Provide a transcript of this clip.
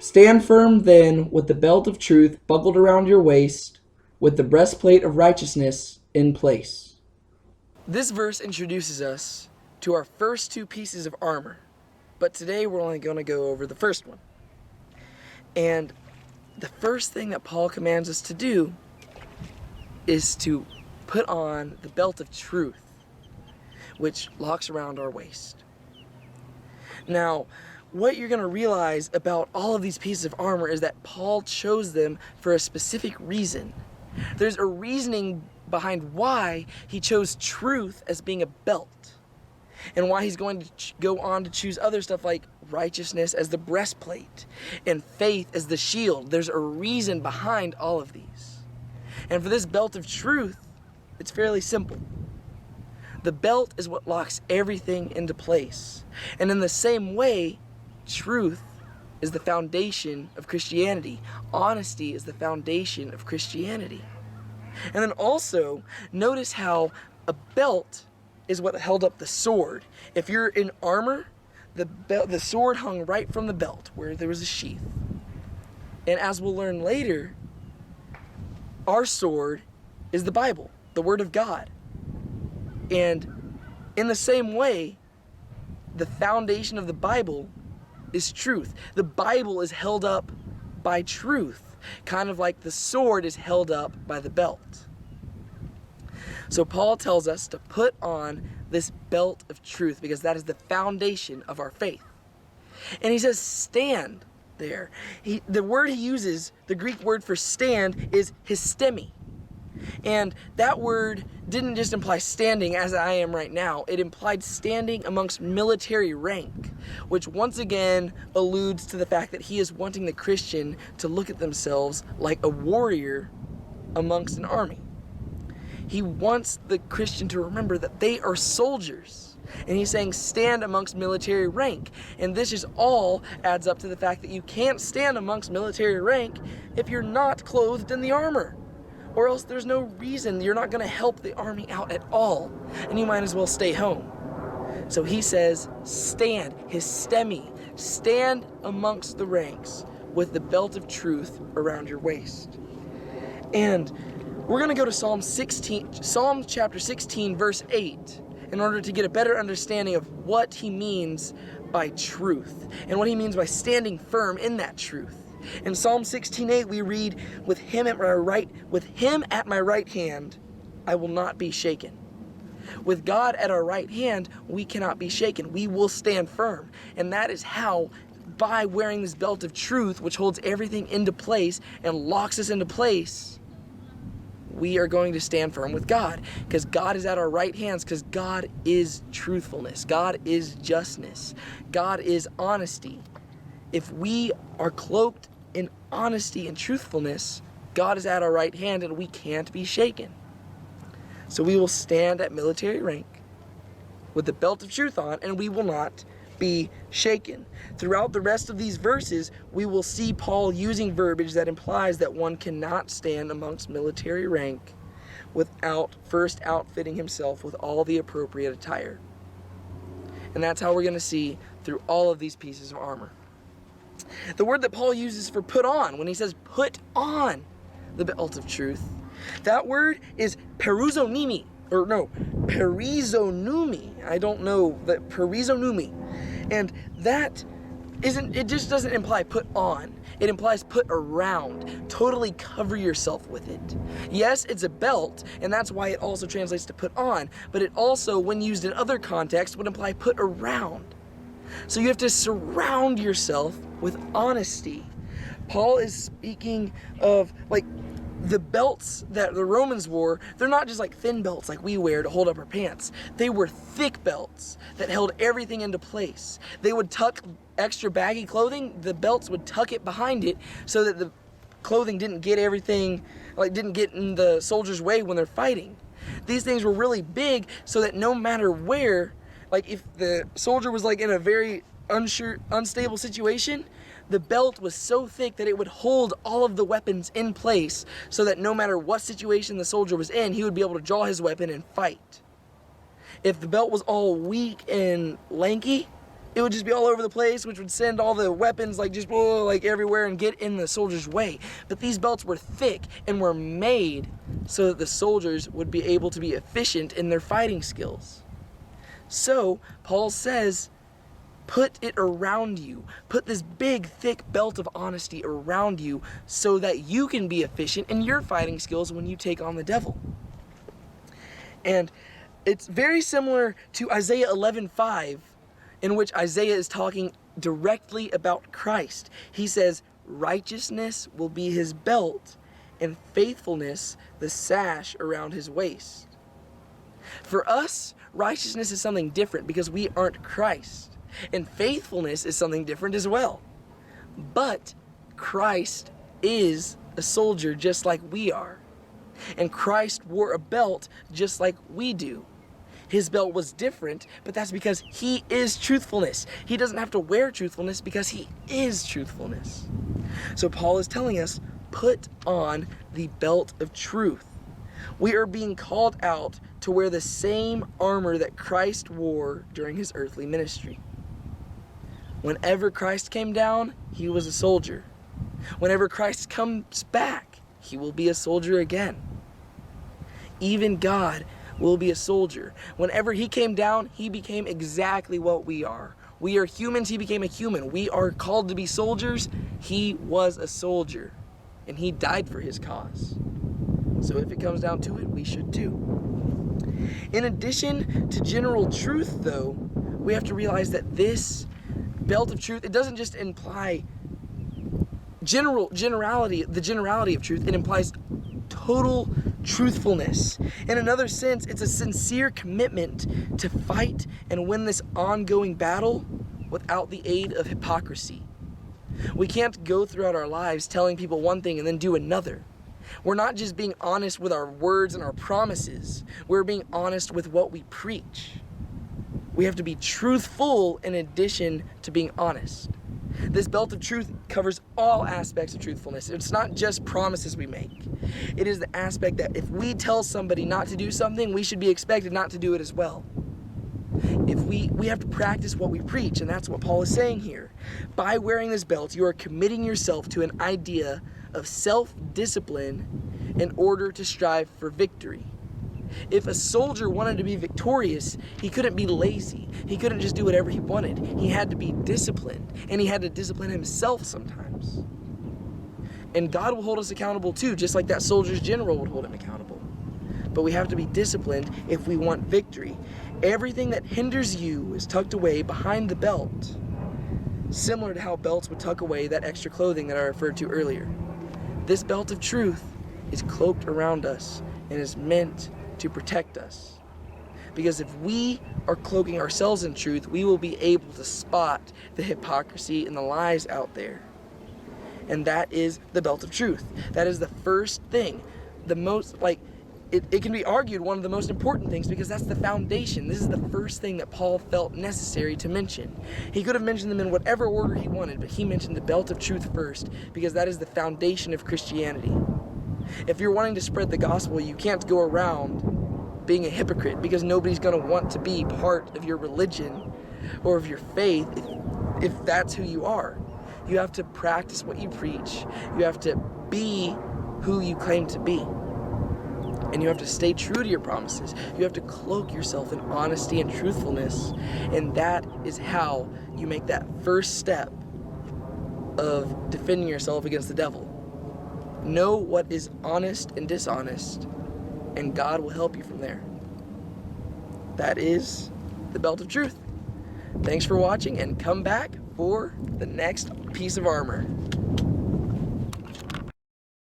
Stand firm then with the belt of truth buckled around your waist, with the breastplate of righteousness in place. This verse introduces us to our first two pieces of armor, but today we're only going to go over the first one. And the first thing that Paul commands us to do is to put on the belt of truth, which locks around our waist. Now, what you're going to realize about all of these pieces of armor is that Paul chose them for a specific reason. There's a reasoning behind why he chose truth as being a belt, and why he's going to go on to choose other stuff like righteousness as the breastplate and faith as the shield. There's a reason behind all of these. And for this belt of truth, it's fairly simple. The belt is what locks everything into place. And in the same way, truth is the foundation of Christianity. Honesty is the foundation of Christianity. And then also, notice how a belt is what held up the sword. If you're in armor, the sword hung right from the belt where there was a sheath. And as we'll learn later, our sword is the Bible, the Word of God. And in the same way, the foundation of the Bible is truth. The Bible is held up by truth, kind of like the sword is held up by the belt. So Paul tells us to put on this belt of truth because that is the foundation of our faith. And he says stand there. The word he uses, the Greek word for stand, is histemi. And that word didn't just imply standing as I am right now. It implied standing amongst military rank, which once again alludes to the fact that he is wanting the Christian to look at themselves like a warrior amongst an army. He wants the Christian to remember that they are soldiers. And he's saying stand amongst military rank. And this just all adds up to the fact that you can't stand amongst military rank if you're not clothed in the armor. Or else there's no reason. You're not going to help the army out at all. And you might as well stay home. So he says, stand, histemi, stand amongst the ranks with the belt of truth around your waist. And we're going to go to Psalm chapter 16, verse 8, in order to get a better understanding of what he means by truth and what he means by standing firm in that truth. In Psalm 16:8 we read, with him at my right hand, I will not be shaken. With God at our right hand, we cannot be shaken. We will stand firm. And that is how, by wearing this belt of truth, which holds everything into place and locks us into place, we are going to stand firm with God. Because God is at our right hands, because God is truthfulness. God is justness. God is honesty. If we are cloaked in honesty and truthfulness, God is at our right hand and we can't be shaken. So we will stand at military rank with the belt of truth on, and we will not be shaken. Throughout the rest of these verses, we will see Paul using verbiage that implies that one cannot stand amongst military rank without first outfitting himself with all the appropriate attire. And that's how we're going to see through all of these pieces of armor. The word that Paul uses for put on, when he says put on the belt of truth, that word is perizonumi. I don't know, that perizonumi. And that it just doesn't imply put on. It implies put around. Totally cover yourself with it. Yes, it's a belt, and that's why it also translates to put on, but it also, when used in other contexts, would imply put around. So you have to surround yourself with honesty. Paul is speaking of, like, the belts that the Romans wore. They're not just like thin belts like we wear to hold up our pants. They were thick belts that held everything into place. They would tuck extra baggy clothing. The belts would tuck it behind it so that the clothing didn't get in the soldier's way when they're fighting. These things were really big so that no matter where, like if the soldier was like in a very unstable situation, the belt was so thick that it would hold all of the weapons in place so that no matter what situation the soldier was in, he would be able to draw his weapon and fight. If the belt was all weak and lanky, it would just be all over the place, which would send all the weapons like just like everywhere and get in the soldier's way. But these belts were thick and were made so that the soldiers would be able to be efficient in their fighting skills. So Paul says, put it around you. Put this big, thick belt of honesty around you so that you can be efficient in your fighting skills when you take on the devil. And it's very similar to Isaiah 11:5, in which Isaiah is talking directly about Christ. He says, righteousness will be his belt, and faithfulness the sash around his waist. For us, righteousness is something different because we aren't Christ. And faithfulness is something different as well. But Christ is a soldier just like we are. And Christ wore a belt just like we do. His belt was different, but that's because he is truthfulness. He doesn't have to wear truthfulness because he is truthfulness. So Paul is telling us, put on the belt of truth. We are being called out to wear the same armor that Christ wore during his earthly ministry. Whenever Christ came down, he was a soldier. Whenever Christ comes back, he will be a soldier again. Even God will be a soldier. Whenever he came down, he became exactly what we are. We are humans, he became a human. We are called to be soldiers. He was a soldier, and he died for his cause. So if it comes down to it, we should too. In addition to general truth, though, we have to realize that this belt of truth, it doesn't just imply generality of truth. It implies total truthfulness. In another sense, it's a sincere commitment to fight and win this ongoing battle without the aid of hypocrisy. We can't go throughout our lives telling people one thing and then do another. We're not just being honest with our words and our promises. We're being honest with what we preach. We have to be truthful in addition to being honest. This belt of truth covers all aspects of truthfulness. It's not just promises we make. It is the aspect that if we tell somebody not to do something, we should be expected not to do it as well. If we have to practice what we preach, and that's what Paul is saying here. By wearing this belt, you are committing yourself to an idea of self-discipline in order to strive for victory. If a soldier wanted to be victorious, he couldn't be lazy. He couldn't just do whatever he wanted. He had to be disciplined, and he had to discipline himself sometimes. And God will hold us accountable too, just like that soldier's general would hold him accountable. But we have to be disciplined if we want victory. Everything that hinders you is tucked away behind the belt, similar to how belts would tuck away that extra clothing that I referred to earlier. This belt of truth is cloaked around us and is meant to protect us. Because if we are cloaking ourselves in truth, we will be able to spot the hypocrisy and the lies out there. And that is the belt of truth. That is the first thing. The most, it can be argued one of the most important things because that's the foundation. This is the first thing that Paul felt necessary to mention. He could have mentioned them in whatever order he wanted, but he mentioned the belt of truth first because that is the foundation of Christianity. If you're wanting to spread the gospel, you can't go around being a hypocrite because nobody's going to want to be part of your religion or of your faith if that's who you are. You have to practice what you preach. You have to be who you claim to be. And you have to stay true to your promises. You have to cloak yourself in honesty and truthfulness. And that is how you make that first step of defending yourself against the devil. Know what is honest and dishonest, and God will help you from there. That is the belt of truth. Thanks for watching, and come back for the next piece of armor.